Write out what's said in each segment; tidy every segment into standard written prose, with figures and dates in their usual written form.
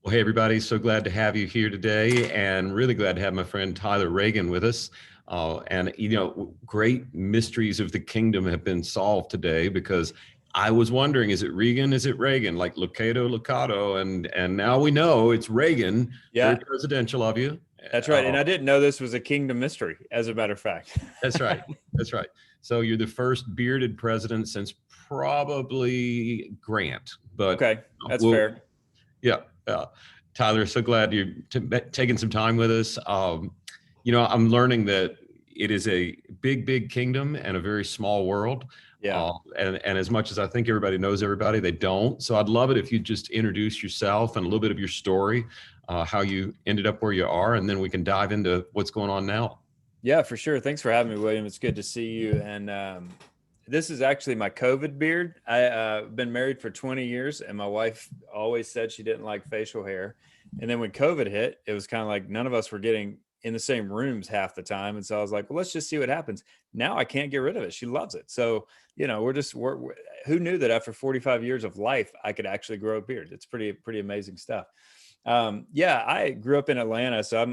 Well, hey, everybody. So glad to have you here today and really glad to have my friend Tyler Reagin with us. Great mysteries of the kingdom have been solved today because I was wondering, is it Reagan? Is it Reagan? Like Locato, Locato. And now we know it's Reagan. Very Yeah, presidential of you. that's right. Uh, And I didn't know this was a kingdom mystery, as a matter of fact. that's right. That's right. So you're the first bearded president since probably Grant, but Okay, that's we'll, fair. yeah. Tyler, so glad you're taking some time with us. I'm learning that it is a big, big kingdom and a very small world. Yeah. And as much as I think everybody knows everybody, they don't. So I'd love it if you just introduce yourself and a little bit of your story, how you ended up where you are, and then we can dive into what's going on now. Yeah, for sure. Thanks for having me, William. It's good to see you. And this is actually my COVID beard. I've been married for 20 years, and my wife always said she didn't like facial hair. And then when COVID hit, it was kind of like none of us were getting in the same rooms half the time. And so I was like, well, let's just see what happens. Now I can't get rid of it. She loves it. So, who knew that after 45 years of life, I could actually grow a beard? It's pretty amazing stuff. Yeah, I grew up in Atlanta, so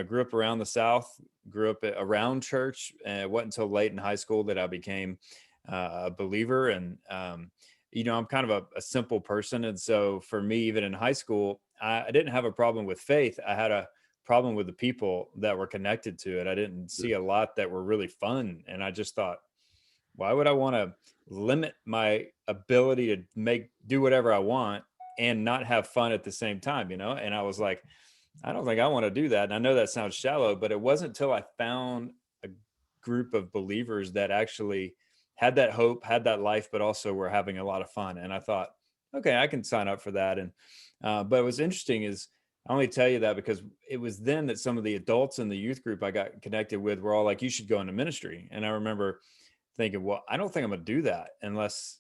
grew up around the South, grew up around church, and it wasn't until late in high school that I became a believer. And I'm kind of a simple person, and so for me, even in high school, I didn't have a problem with faith. I had a problem with the people that were connected to it. I didn't see a lot that were really fun, and I just thought, why would I want to limit my ability to do whatever I want and not have fun at the same time, And I was like, I don't think I want to do that. And I know that sounds shallow, but it wasn't until I found a group of believers that actually had that hope, had that life, but also were having a lot of fun. And I thought, okay, I can sign up for that. And but what's interesting is I only tell you that because it was then that some of the adults in the youth group I got connected with were all like, you should go into ministry. And I remember thinking, well, I don't think I'm gonna do that unless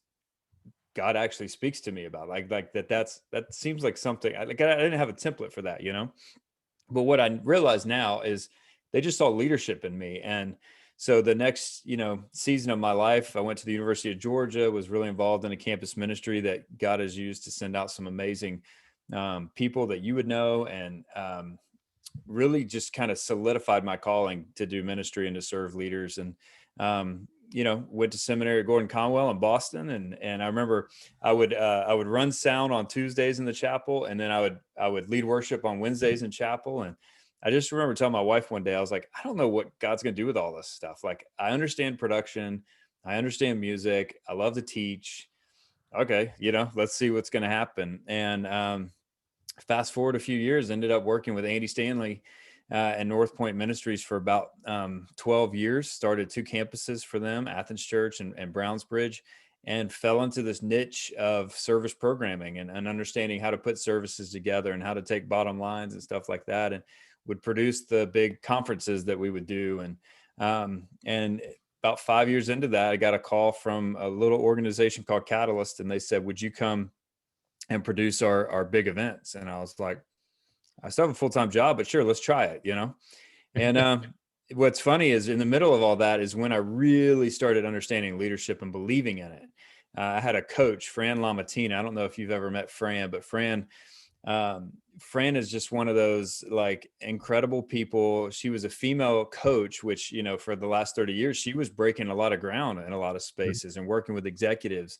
God actually speaks to me about it. Like that seems like something I didn't have a template for that. But what I realize now is they just saw leadership in me. And so the next, season of my life, I went to the University of Georgia, was really involved in a campus ministry that God has used to send out some amazing people that you would know, and really just kind of solidified my calling to do ministry and to serve leaders. And went to seminary at Gordon Conwell in Boston, and I remember I would run sound on Tuesdays in the chapel, and then I would lead worship on Wednesdays in chapel. And I just remember telling my wife one day, I was like, I don't know what God's going to do with all this stuff. Like, I understand production, I understand music, I love to teach. Okay, let's see what's going to happen. And fast forward a few years, ended up working with Andy Stanley and North Point Ministries for about 12 years, started 2 campuses for them, Athens Church and Brownsbridge, and fell into this niche of service programming and understanding how to put services together and how to take bottom lines and stuff like that, and would produce the big conferences that we would do. And about 5 years into that, I got a call from a little organization called Catalyst, and they said, would you come and produce our big events? And I was like, I still have a full-time job, but sure, let's try it. And what's funny is in the middle of all that is when I really started understanding leadership and believing in it. I had a coach, Fran Lamatina. I don't know if you've ever met Fran, but Fran is just one of those like incredible people. She was a female coach, which, for the last 30 years, she was breaking a lot of ground in a lot of spaces and working with executives.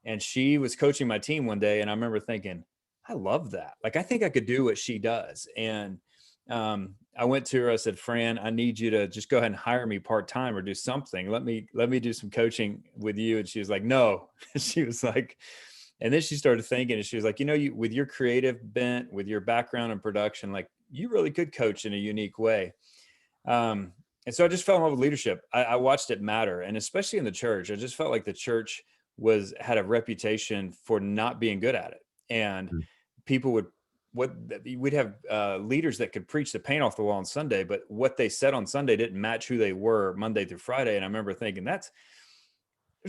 And she was coaching my team one day, and I remember thinking, I love that. Like, I think I could do what she does. And I went to her, I said, Fran, I need you to just go ahead and hire me part-time or do something. Let me do some coaching with you. And she was like, no. She was like, and then she started thinking, and she was like, you with your creative bent, with your background in production, like, you really could coach in a unique way. And so I just fell in love with leadership. I watched it matter. And especially in the church, I just felt like the church had a reputation for not being good at it. And people we'd have leaders that could preach the paint off the wall on Sunday, but what they said on Sunday didn't match who they were Monday through Friday. And I remember thinking there's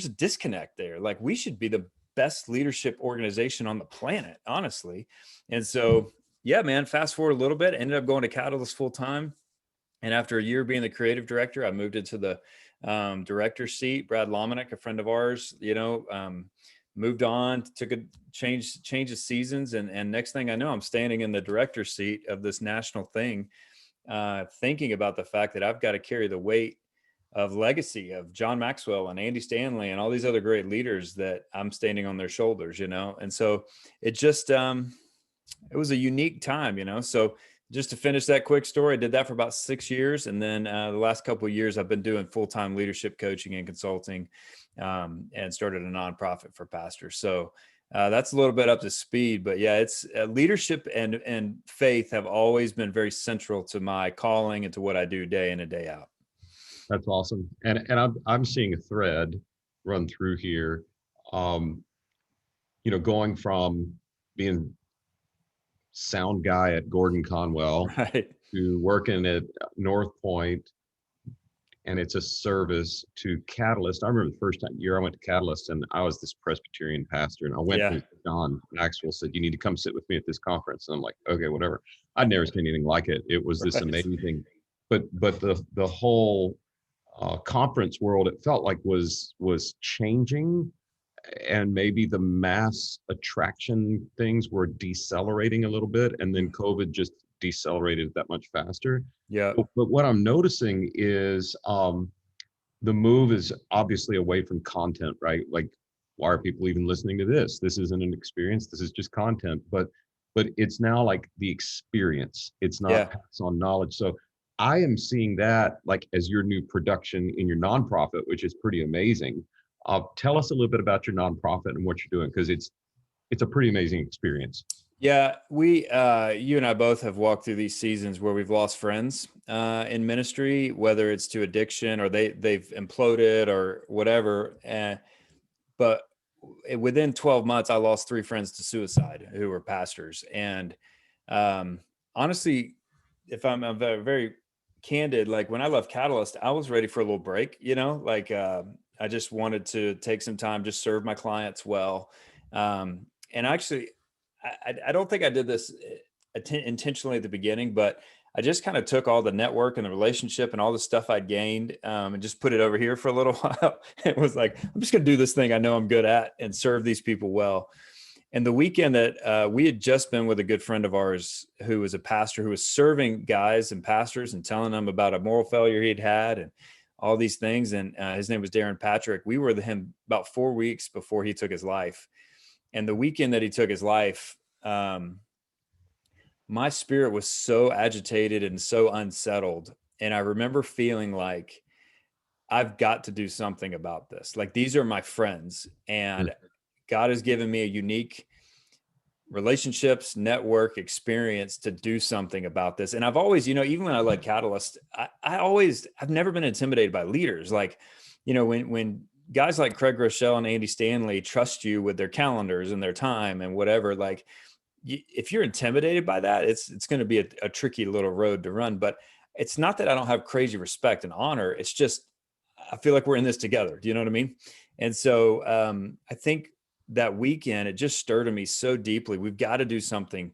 a disconnect there. Like, we should be the best leadership organization on the planet, honestly. And so, yeah, man, fast forward a little bit, ended up going to Catalyst full time. And after a year being the creative director, I moved into the director seat. Brad Lomenick, a friend of ours, moved on, took a change of seasons. And next thing I know, I'm standing in the director's seat of this national thing, thinking about the fact that I've got to carry the weight of legacy of John Maxwell and Andy Stanley and all these other great leaders that I'm standing on their shoulders, And so it just, it was a unique time, So just to finish that quick story, I did that for about 6 years. And then the last couple of years, I've been doing full-time leadership coaching and consulting, and started a nonprofit for pastors. So that's a little bit up to speed, but yeah, it's leadership and faith have always been very central to my calling and to what I do day in and day out. That's awesome. And I'm seeing a thread run through here. Going from being sound guy at Gordon Conwell Right. to working at North Point, and it's a service, to Catalyst. I remember the first year I went to Catalyst, and I was this Presbyterian pastor, and I went to John Maxwell, said, "You need to come sit with me at this conference." And I'm like, okay, whatever. I'd never seen anything like it. It was this amazing, but the whole conference world, it felt like was changing, and maybe the mass attraction things were decelerating a little bit, and then COVID just decelerated that much faster. Yeah. But what I'm noticing is the move is obviously away from content, right? Like, why are people even listening to this? This isn't an experience. This is just content. But it's now like the experience. It's not pass on knowledge. So I am seeing that like as your new production in your nonprofit, which is pretty amazing. Tell us a little bit about your nonprofit and what you're doing, because it's a pretty amazing experience. Yeah, you and I both have walked through these seasons where we've lost friends in ministry, whether it's to addiction or they've imploded or whatever. But within 12 months, I lost 3 friends to suicide who were pastors. And honestly, if I'm very, very candid, like when I left Catalyst, I was ready for a little break, I just wanted to take some time, just serve my clients well. And actually, I don't think I did this intentionally at the beginning, but I just kind of took all the network and the relationship and all the stuff I'd gained, and just put it over here for a little while. It was like, I'm just going to do this thing I know I'm good at and serve these people well. And the weekend that we had just been with a good friend of ours who was a pastor who was serving guys and pastors and telling them about a moral failure he'd had and all these things. And his name was Darren Patrick. We were with him about 4 weeks before he took his life. And the weekend that he took his life, my spirit was so agitated and so unsettled. And I remember feeling like, I've got to do something about this. Like, these are my friends, and God has given me a unique relationships, network, experience to do something about this. And I've always, even when I led Catalyst, I've never been intimidated by leaders. Like, when guys like Craig Rochelle and Andy Stanley trust you with their calendars and their time and whatever, like, if you're intimidated by that, it's going to be a tricky little road to run. But it's not that I don't have crazy respect and honor. It's just, I feel like we're in this together. Do you know what I mean? And so I think that weekend, it just stirred in me so deeply. We've got to do something.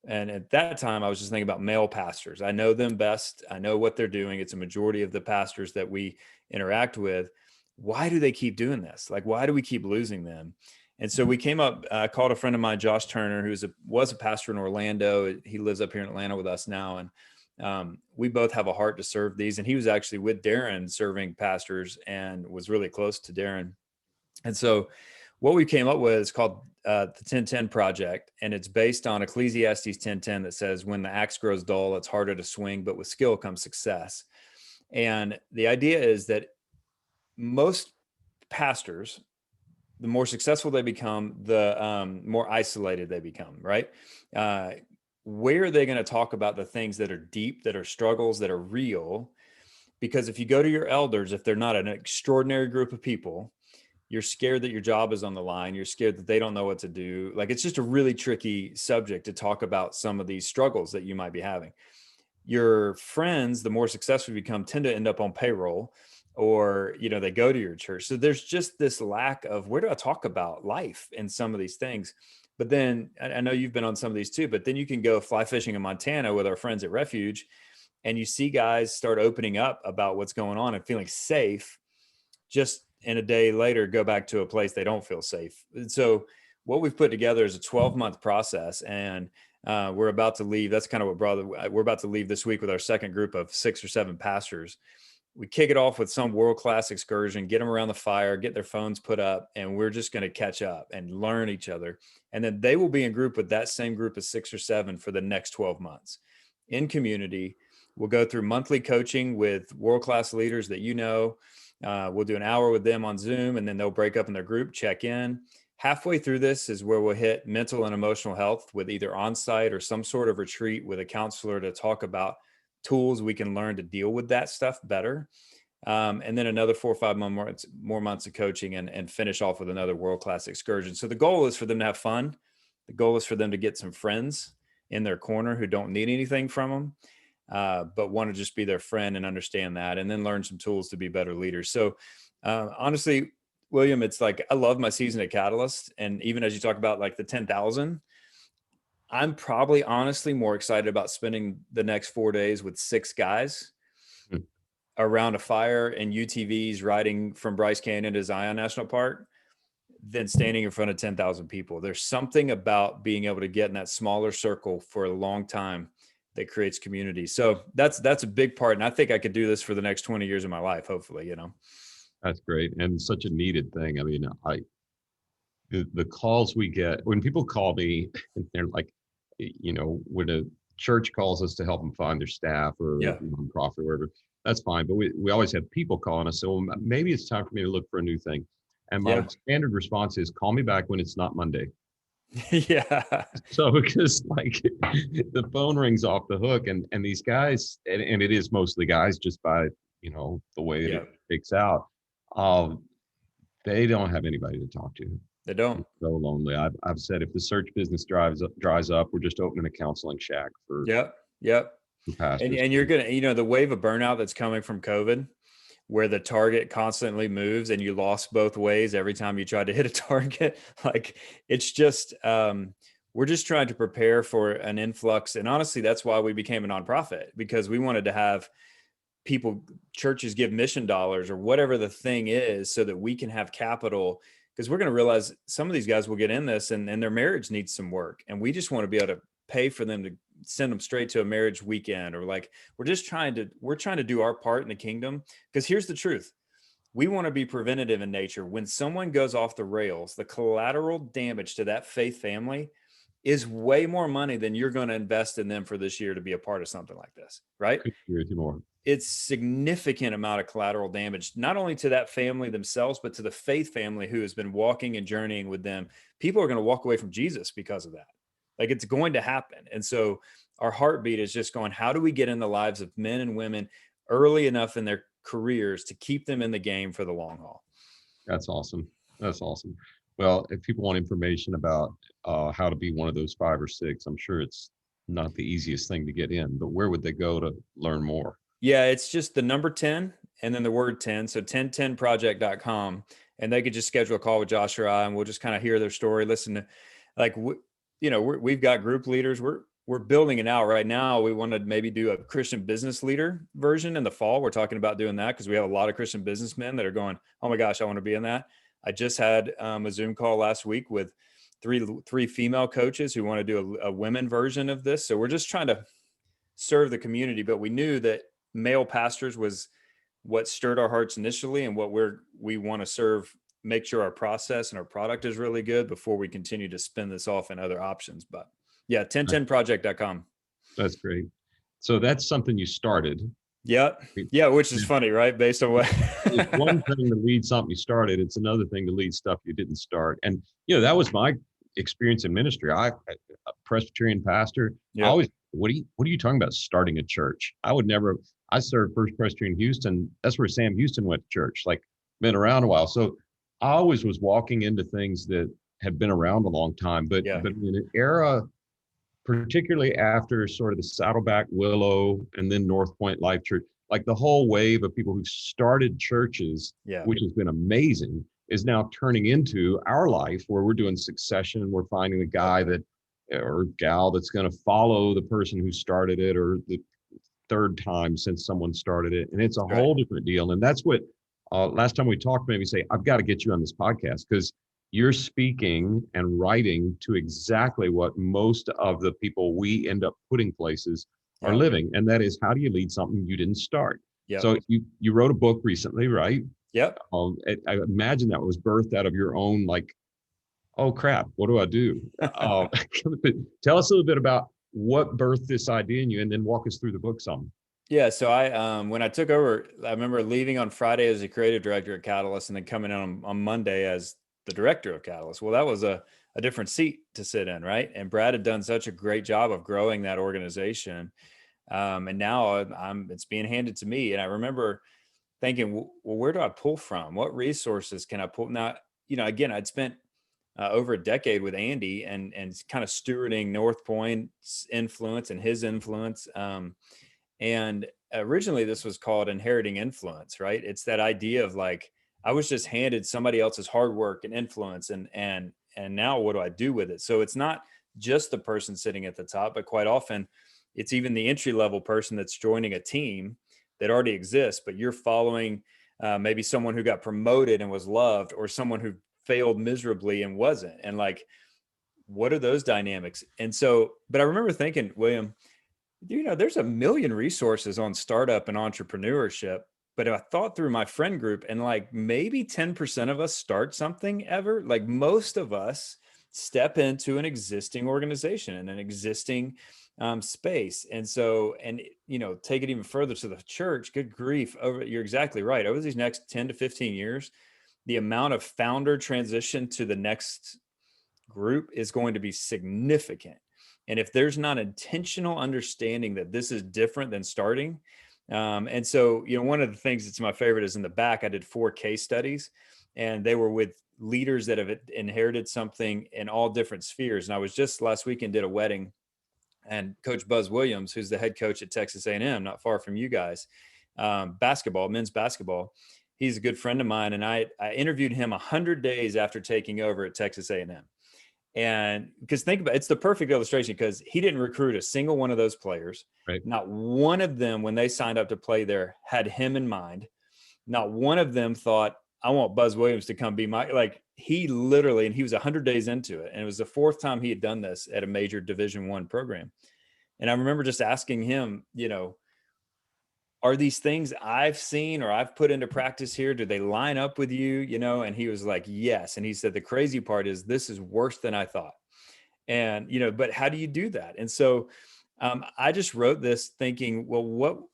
And at that time, I was just thinking about male pastors. I know them best. I know what they're doing. It's a majority of the pastors that we interact with. Why do they keep doing this? Like, why do we keep losing them? And so we came up, called a friend of mine, Josh Turner, who was a pastor in Orlando. He lives up here in Atlanta with us now. And we both have a heart to serve these. And he was actually with Darren serving pastors and was really close to Darren. And so what we came up with is called the 10-10 Project. And it's based on Ecclesiastes 10:10 that says, when the axe grows dull, it's harder to swing, but with skill comes success. And the idea is that most pastors, the more successful they become, the more isolated they become, right? Where are they going to talk about the things that are deep, that are struggles, that are real? Because if you go to your elders, if they're not an extraordinary group of people, you're scared that your job is on the line. You're scared that they don't know what to do. Like, it's just a really tricky subject to talk about some of these struggles that you might be having. Your friends, the more successful you become, tend to end up on payroll, or, they go to your church. So there's just this lack of, where do I talk about life and some of these things? But then I know you've been on some of these too, but then you can go fly fishing in Montana with our friends at Refuge, and you see guys start opening up about what's going on and feeling safe, just and a day later go back to a place they don't feel safe. And so what we've put together is a 12-month process, and we're about to leave. That's kind of we're about to leave this week with our second group of 6 or 7 pastors. We kick it off with some world-class excursion, get them around the fire, get their phones put up, and we're just going to catch up and learn each other. And then they will be in group with that same group of 6 or 7 for the next 12 months in community. We'll go through monthly coaching with world-class leaders that we'll do an hour with them on Zoom, and then they'll break up in their group, check in. Halfway through this is where we'll hit mental and emotional health with either on-site or some sort of retreat with a counselor to talk about tools we can learn to deal with that stuff better. And then another 4 or 5 more months of coaching and finish off with another world-class excursion. So the goal is for them to have fun. The goal is for them to get some friends in their corner who don't need anything from them, but want to just be their friend and understand that, and then learn some tools to be better leaders. So honestly, William, it's like, I love my season at Catalyst. And even as you talk about like the 10,000, I'm probably honestly more excited about spending the next 4 days with 6 guys around a fire and UTVs riding from Bryce Canyon to Zion National Park than standing in front of 10,000 people. There's something about being able to get in that smaller circle for a long time that creates community. So that's a big part. And I think I could do this for the next 20 years of my life, hopefully, That's great. And such a needed thing. I mean, the calls we get when people call me and they're like, when a church calls us to help them find their staff or nonprofit or whatever, that's fine. But we always have people calling us. So maybe it's time for me to look for a new thing. And my standard response is, call me back when it's not Monday. Yeah. So because like the phone rings off the hook, and these guys, and it is mostly guys just by, the way it shakes out, they don't have anybody to talk to. They don't. It's so lonely. I've said if the search business dries up, we're just opening a counseling shack for. Yep. For pastors. And you're gonna, the wave of burnout that's coming from COVID, where the target constantly moves and you lost both ways every time you tried to hit a target. Like, it's just we're just trying to prepare for an influx. And honestly, that's why we became a nonprofit, because we wanted to have churches give mission dollars or whatever the thing is, so that we can have capital, because we're going to realize some of these guys will get in this and their marriage needs some work. And we just want to be able to pay for them to send them straight to a marriage weekend, or like, we're trying to do our part in the kingdom. Because here's the truth. We want to be preventative in nature. When someone goes off the rails, the collateral damage to that faith family is way more money than you're going to invest in them for this year to be a part of something like this, right? Couldn't agree with you more. It's significant amount of collateral damage, not only to that family themselves, but to the faith family who has been walking and journeying with them. People are going to walk away from Jesus because of that. Like, it's going to happen. And so our heartbeat is just going, how do we get in the lives of men and women early enough in their careers to keep them in the game for the long haul? That's awesome. Well, if people want information about how to be one of those 5 or 6, I'm sure it's not the easiest thing to get in, but where would they go to learn more? Yeah, it's just the number 10 and then the word 10. So 1010project.com. And they could just schedule a call with Josh or I, and we'll just kind of hear their story, listen to, like, we've got group leaders. We're building it out right now. We want to maybe do a Christian business leader version in the fall. We're talking about doing that because we have a lot of Christian businessmen that are going, oh my gosh, I want to be in that. I just had a Zoom call last week with three female coaches who want to do a women version of this. So we're just trying to serve the community, but we knew that male pastors was what stirred our hearts initially, and what we want to serve, make sure our process and our product is really good before we continue to spin this off in other options. But yeah, 1010project.com. That's great. So that's something you started. Yeah. Which is funny, right? Based on what it's one thing to lead something you started. It's another thing to lead stuff you didn't start. And, that was my experience in ministry. A Presbyterian pastor. Yeah. What are you talking about starting a church? I served First Presbyterian Houston. That's where Sam Houston went to church, like, been around a while. So I always was walking into things that had been around a long time, but in an era, particularly after sort of the Saddleback Willow and then North Point Life Church, like the whole wave of people who started churches, which has been amazing, is now turning into our life, where we're doing succession. We're finding a guy or gal that's going to follow the person who started it, or the third time since someone started it. And it's a whole different deal. And that's what last time we talked, made me say, I've got to get you on this podcast because you're speaking and writing to exactly what most of the people we end up putting places are Yep. living. And that is, how do you lead something you didn't start? Yep. So you wrote a book recently, right? Yep. I imagine that was birthed out of your own, like, oh crap, what do I do? Tell us a little bit about what birthed this idea in you, and then walk us through the book some. Yeah. So when I took over, I remember leaving on Friday as a creative director at Catalyst and then coming on Monday as the director of Catalyst. Well, that was a different seat to sit in, right? And Brad had done such a great job of growing that organization. And now it's being handed to me. And I remember thinking, well, where do I pull from? What resources can I pull? Now, again, I'd spent over a decade with Andy and kind of stewarding North Point's influence and his influence. And originally this was called inheriting influence, right? It's that idea of like, I was just handed somebody else's hard work and influence and now what do I do with it? So it's not just the person sitting at the top, but quite often it's even the entry level person that's joining a team that already exists, but you're following maybe someone who got promoted and was loved, or someone who failed miserably and wasn't. And like, what are those dynamics? And so, but I remember thinking, William, there's a million resources on startup and entrepreneurship. But if I thought through my friend group, and like maybe 10% of us start something ever, like most of us step into an existing organization and an existing space. And so, take it even further to the church, good grief, you're exactly right. Over these next 10 to 15 years, the amount of founder transition to the next group is going to be significant. And if there's not intentional understanding that this is different than starting, and so, one of the things that's my favorite is in the back, I did 4 case studies, and they were with leaders that have inherited something in all different spheres. And I was just last weekend did a wedding, and Coach Buzz Williams, who's the head coach at Texas A&M, not far from you guys, basketball, men's basketball. He's a good friend of mine. And I interviewed him 100 days after taking over at Texas A&M. And because think about it, it's the perfect illustration, because he didn't recruit a single one of those players. Right. Not one of them, when they signed up to play there, had him in mind. Not one of them thought, I want Buzz Williams to come be he literally, and he was 100 days into it. And it was the 4th time he had done this at a major Division I program. And I remember just asking him, are these things I've seen or I've put into practice here, do they line up with you? And he was like, yes. And he said, the crazy part is this is worse than I thought. And, but how do you do that? And so I just wrote this thinking, well,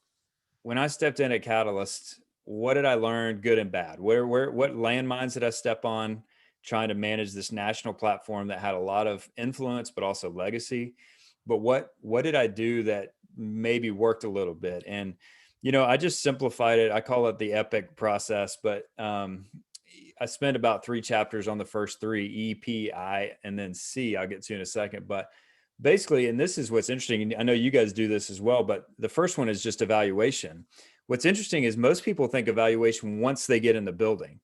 when I stepped in at Catalyst, what did I learn, good and bad? What landmines did I step on trying to manage this national platform that had a lot of influence, but also legacy? But what did I do that maybe worked a little bit? And, I just simplified it. I call it the EPIC process, but I spent about 3 chapters on the first 3, E, P, I, and then C, I'll get to in a second. But basically, and this is what's interesting, and I know you guys do this as well, but the first one is just evaluation. What's interesting is most people think evaluation once they get in the building.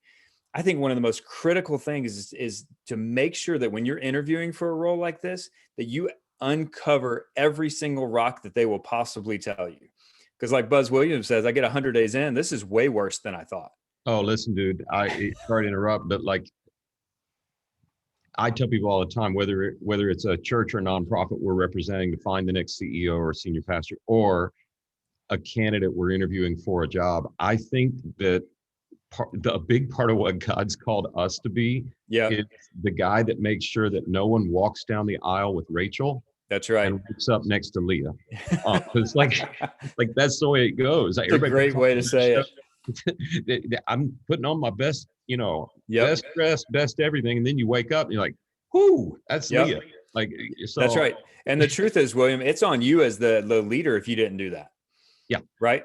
I think one of the most critical things is to make sure that when you're interviewing for a role like this, that you uncover every single rock that they will possibly tell you. Because like Buzz Williams says, I get 100 days in, this is way worse than I thought. Oh, listen, dude, sorry to interrupt, but like, I tell people all the time, whether it's a church or nonprofit we're representing to find the next CEO or senior pastor, or a candidate we're interviewing for a job, I think that a big part of what God's called us to be is the guy that makes sure that no one walks down the aisle with Rachel. That's right. And wakes up next to Leah. Because like that's the way it goes. It's a great way to say it. I'm putting on my best, best dress, best everything, and then you wake up and you're like, "Whoo, that's Leah." Like, so that's right. And the truth is, William, it's on you as the leader if you didn't do that. Yeah. Right.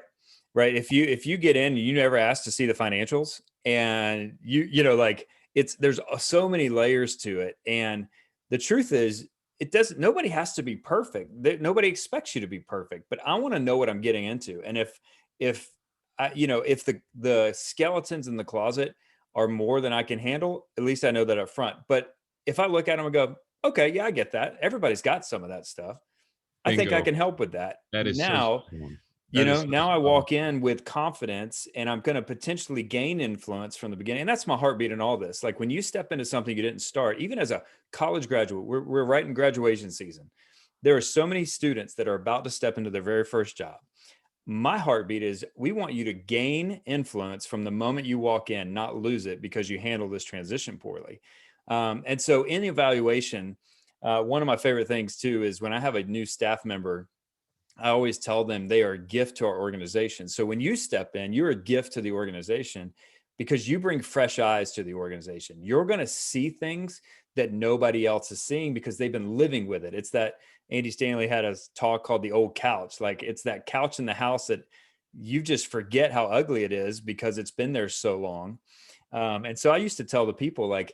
If you get in, you never ask to see the financials, and there's so many layers to it. And the truth is, nobody has to be perfect. Nobody expects you to be perfect, but I want to know what I'm getting into. And if the skeletons in the closet are more than I can handle, at least I know that up front. But if I look at them and go, okay, yeah, I get that. Everybody's got some of that stuff. Bingo. I think I can help with that. That is now. You That know, is so now I strong. walk in with confidence and I'm going to potentially gain influence from the beginning. And that's my heartbeat in all this. Like when you step into something you didn't start, even as a college graduate, we're right in graduation season. There are so many students that are about to step into their very first job. My heartbeat is we want you to gain influence from the moment you walk in, not lose it because you handle this transition poorly. And so in evaluation, one of my favorite things too is when I have a new staff member, I always tell them they are a gift to our organization. So when you step in, you're a gift to the organization because you bring fresh eyes to the organization. You're going to see things that nobody else is seeing because they've been living with it. It's that Andy Stanley had a talk called the old couch. Like it's that couch in the house that you just forget how ugly it is because it's been there so long. And so I used to tell the people, like,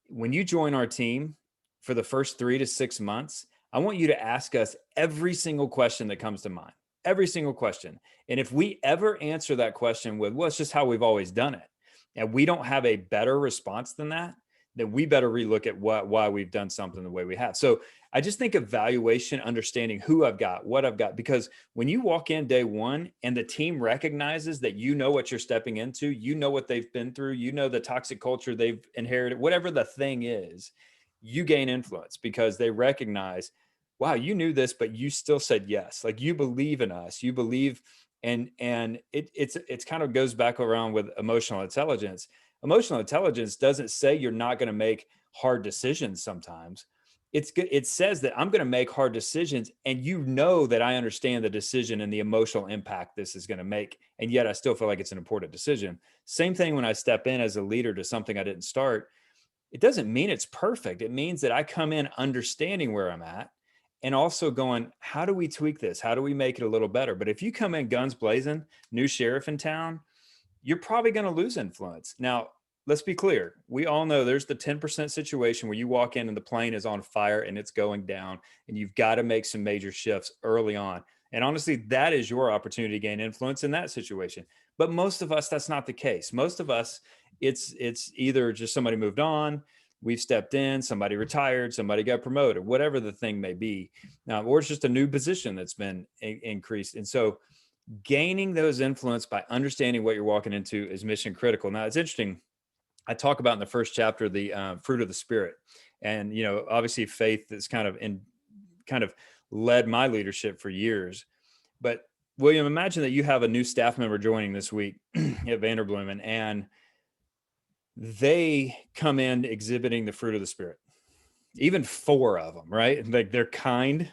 when you join our team for the first 3 to 6 months, I want you to ask us every single question that comes to mind, every single question. And if we ever answer that question with, well, it's just how we've always done it, and we don't have a better response than that, then we better relook at why we've done something the way we have. So I just think evaluation, understanding who I've got, what I've got, because when you walk in day one and the team recognizes that you know what you're stepping into, you know what they've been through, you know the toxic culture they've inherited, whatever the thing is, you gain influence because they recognize, wow, you knew this, but you still said yes. Like you believe in us, you believe, and it's kind of goes back around with emotional intelligence. Emotional intelligence doesn't say you're not going to make hard decisions sometimes. It says that I'm going to make hard decisions, and you know that I understand the decision and the emotional impact this is going to make, and yet I still feel like it's an important decision. Same thing when I step in as a leader to something I didn't start. It doesn't mean it's perfect. It means that I come in understanding where I'm at and also going, how do we tweak this? How do we make it a little better? But if you come in guns blazing, new sheriff in town, you're probably going to lose influence. Now, let's be clear. We all know there's the 10% situation where you walk in and the plane is on fire and it's going down, and you've got to make some major shifts early on. And honestly, that is your opportunity to gain influence in that situation. But most of us, that's not the case. Most of us, it's either just somebody moved on, we've stepped in, somebody retired, somebody got promoted, whatever the thing may be, or it's just a new position that's been increased. And so gaining those influence by understanding what you're walking into is mission critical. Now, it's interesting. I talk about in the first chapter the fruit of the spirit, and obviously faith that's kind of led my leadership for years. But William, imagine that you have a new staff member joining this week at Vanderbloemen, and they come in exhibiting the fruit of the spirit. Even 4 of them, right? Like they're kind,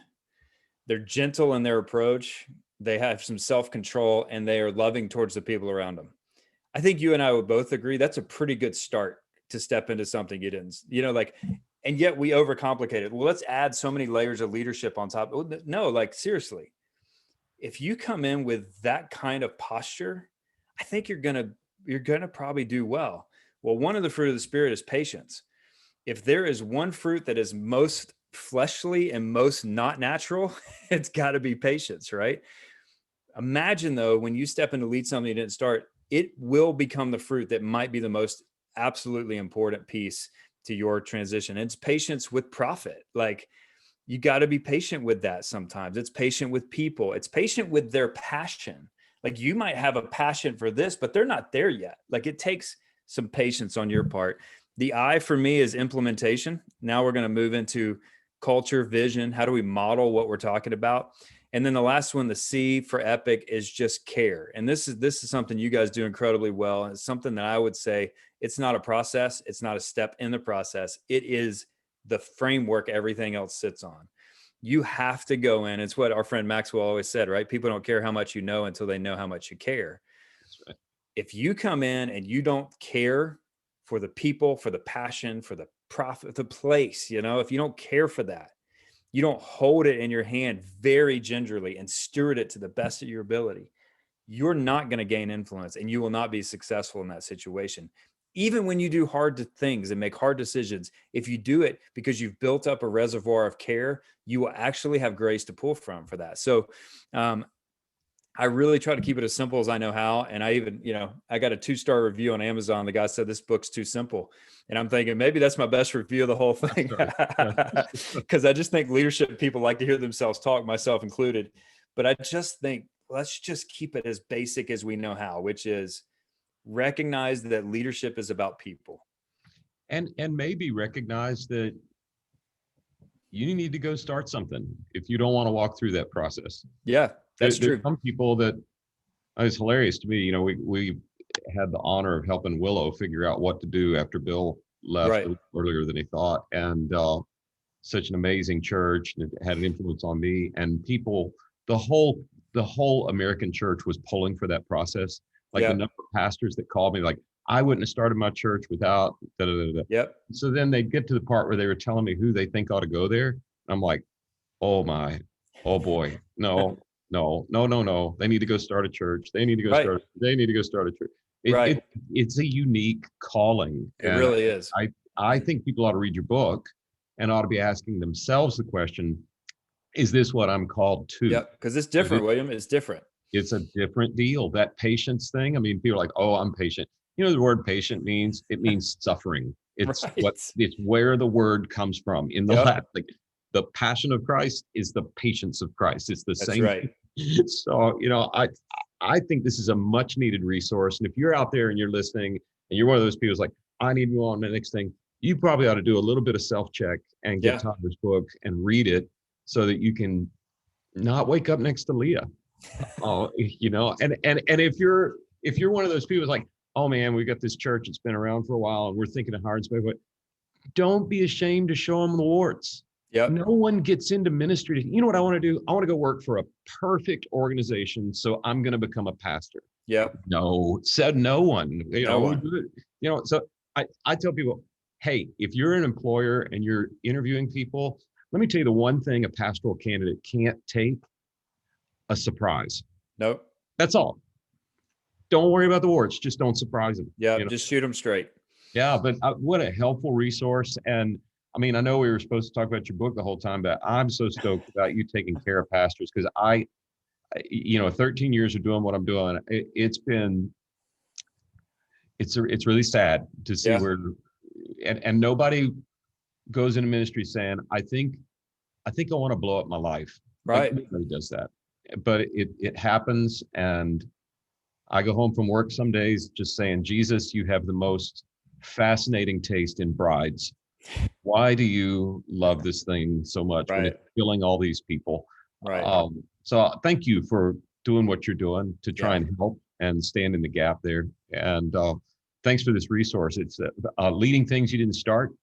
they're gentle in their approach, they have some self-control, and they are loving towards the people around them. I think you and I would both agree that's a pretty good start to step into something you didn't, and yet we overcomplicate it. Well, let's add so many layers of leadership on top. No, like seriously, if you come in with that kind of posture, I think you're gonna probably do well. Well, one of the fruit of the spirit is patience. If there is one fruit that is most fleshly and most not natural, it's got to be patience, right? Imagine though, when you step in to lead something you didn't start, it will become the fruit that might be the most absolutely important piece to your transition. It's patience with profit. Like you got to be patient with that sometimes. It's patient with people. It's patient with their passion. Like you might have a passion for this, but they're not there yet. Like it takes some patience on your part. The I for me is implementation. Now we're going to move into culture, vision. How do we model what we're talking about? And then the last one, the C for epic, is just care. And this is something you guys do incredibly well. And it's something that I would say it's not a process. It's not a step in the process. It is the framework everything else sits on. You have to go in. It's what our friend Maxwell always said, right? People don't care how much you know until they know how much you care. That's right. If you come in and you don't care for the people, for the passion, for the profit, the place, if you don't care for that, you don't hold it in your hand very gingerly and steward it to the best of your ability, you're not going to gain influence and you will not be successful in that situation. Even when you do hard things and make hard decisions, if you do it because you've built up a reservoir of care, you will actually have grace to pull from for that. So I really try to keep it as simple as I know how. And I even, I got a 2-star review on Amazon. The guy said this book's too simple. And I'm thinking maybe that's my best review of the whole thing. Because I just think leadership people like to hear themselves talk, myself included. But I just think let's just keep it as basic as we know how, which is recognize that leadership is about people. And maybe recognize that you need to go start something if you don't want to walk through that process. Yeah, that's There's true. some people that, it's hilarious to me. You know, we had the honor of helping Willow figure out what to do after Bill left Right. earlier than he thought. And such an amazing church, and it had an influence on me. And people, the whole American church was pulling for that process. Like the Yep. number of pastors that called me, like, I wouldn't have started my church without da, da, da, da. Yep. So then they'd get to the part where they were telling me who they think ought to go there. I'm like, oh my, oh boy, no, no, no, no, no. They need to go start a church. They need to go Right. they need to go start a church. Right. It's a unique calling. It really is. I think people ought to read your book and ought to be asking themselves the question, is this what I'm called to? Yep. Because it's different, William. It's different. It's a different deal. That patience thing. I mean, people are like, oh, I'm patient. You know, the word patient means, it means suffering. It's Right. it's where the word comes from in the Yep. Latin. Like, the passion of Christ is the patience of Christ. It's the That's same. right. So, you know, I think this is a much needed resource. And if you're out there and you're listening and you're one of those people who's like, I need to go on to the next thing, you probably ought to do a little bit of self-check and get Tyler's book and read it so that you can not wake up next to Leah. You know, and if you're one of those people who's like, oh man, we got this church, it's been around for a while and we're thinking of hiring somebody, but don't be ashamed to show them the warts. Yep. No one gets into ministry. You know what I want to do? I want to go work for a perfect organization, so I'm going to become a pastor. Yep. No, said no one. You No know, one. you know. So I tell people, hey, if you're an employer and you're interviewing people, let me tell you the one thing a pastoral candidate can't take: a surprise. Nope. That's all. Don't worry about the warts. Just don't surprise them. Yeah. You know? Just shoot them straight. Yeah, but what a helpful resource. And I mean, I know we were supposed to talk about your book the whole time, but I'm so stoked about you taking care of pastors because you know, 13 years of doing what I'm doing, it's really sad to see where, and nobody goes into ministry saying, I think I want to blow up my life. Right. Like, nobody does that, but it happens. And I go home from work some days just saying, Jesus, you have the most fascinating taste in brides. Why do you love this thing so much when it's killing all these people? Right. So thank you for doing what you're doing to try and help and stand in the gap there. And thanks for this resource. It's leading things you didn't start.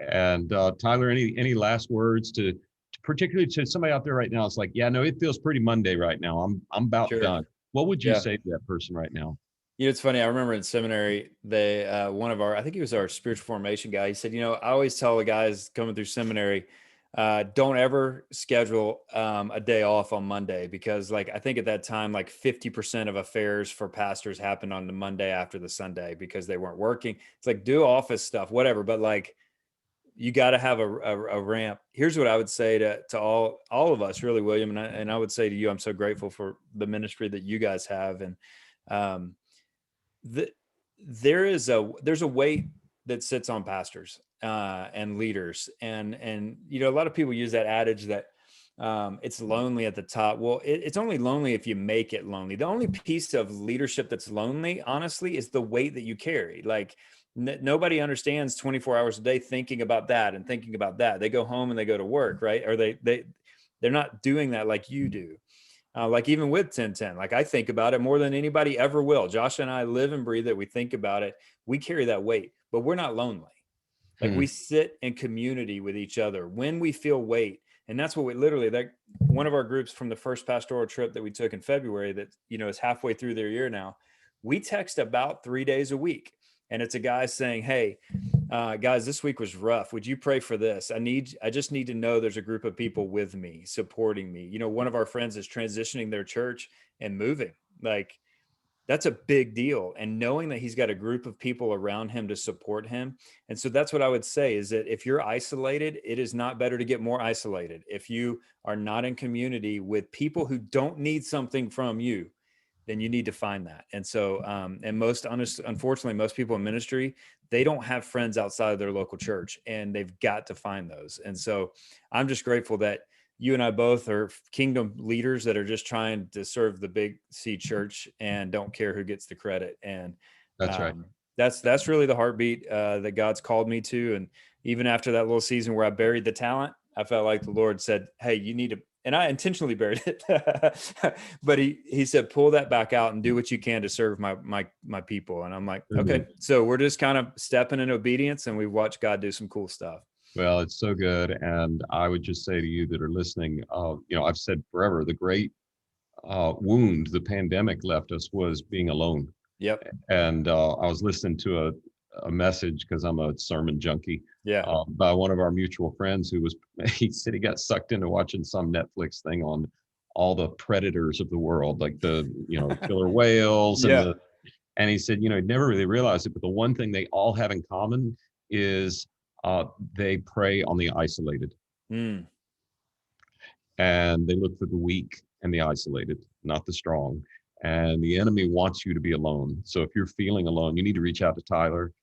And Tyler, any last words to particularly to somebody out there right now? It's like, yeah, no, it feels pretty Monday right now. I'm about done. What would you say to that person right now? You know, it's funny. I remember in seminary, one of our, I think he was our spiritual formation guy. He said, you know, I always tell the guys coming through seminary, don't ever schedule a day off on Monday because, like, I think at that time, like 50% of affairs for pastors happened on the Monday after the Sunday because they weren't working. It's like, do office stuff, whatever. But like, you got to have a ramp. Here's what I would say to all of us, really, William, and I would say to you, I'm so grateful for the ministry that you guys have, and there's a weight that sits on pastors and leaders, and you know, a lot of people use that adage that it's lonely at the top. Well, it's only lonely if you make it lonely. The only piece of leadership that's lonely, honestly, is the weight that you carry. Like, nobody understands 24 hours a day thinking about that and thinking about that. They go home and they go to work, right? Or they're not doing that like you do. Like even with 1010, like I think about it more than anybody ever will. Josh and I live and breathe it. We think about it. We carry that weight, but we're not lonely. Like we sit in community with each other when we feel weight. And that's what we literally, that one of our groups from the first pastoral trip that we took in February that, you know, is halfway through their year now, we text about 3 days a week. And it's a guy saying, hey, guys, this week was rough. Would you pray for this? I just need to know there's a group of people with me, supporting me. You know, one of our friends is transitioning their church and moving. Like, that's a big deal. And knowing that he's got a group of people around him to support him. And so that's what I would say is that if you're isolated, it is not better to get more isolated. If you are not in community with people who don't need something from you, then you need to find that. And so, unfortunately, most people in ministry, they don't have friends outside of their local church, and they've got to find those. And so I'm just grateful that you and I both are kingdom leaders that are just trying to serve the big C church and don't care who gets the credit. And That's right. That's really the heartbeat that God's called me to. And even after that little season where I buried the talent, I felt like the Lord said, "Hey, you need to," and I intentionally buried it, but he said, "Pull that back out and do what you can to serve my people." And I'm like, okay, so we're just kind of stepping in obedience, and we watch God do some cool stuff. Well, it's so good. And I would just say to you that are listening, I've said forever, the great wound the pandemic left us was being alone. Yep. And I was listening to a message, because I'm a sermon junkie, Yeah. by one of our mutual friends he said he got sucked into watching some Netflix thing on all the predators of the world, like the, killer whales Yeah. and he said, he never really realized it, but the one thing they all have in common is they prey on the isolated. Mm. And they look for the weak and the isolated, not the strong. And the enemy wants you to be alone. So if you're feeling alone, you need to reach out to Tyler,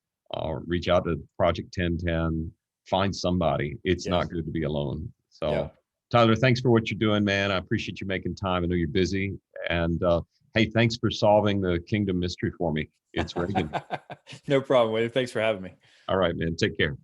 reach out to Project 1010, find somebody. It's not good to be alone. So, Tyler, thanks for what you're doing, man. I appreciate you making time. I know you're busy. And hey, thanks for solving the kingdom mystery for me. It's Reagin. No problem, William. Thanks for having me. All right, man. Take care.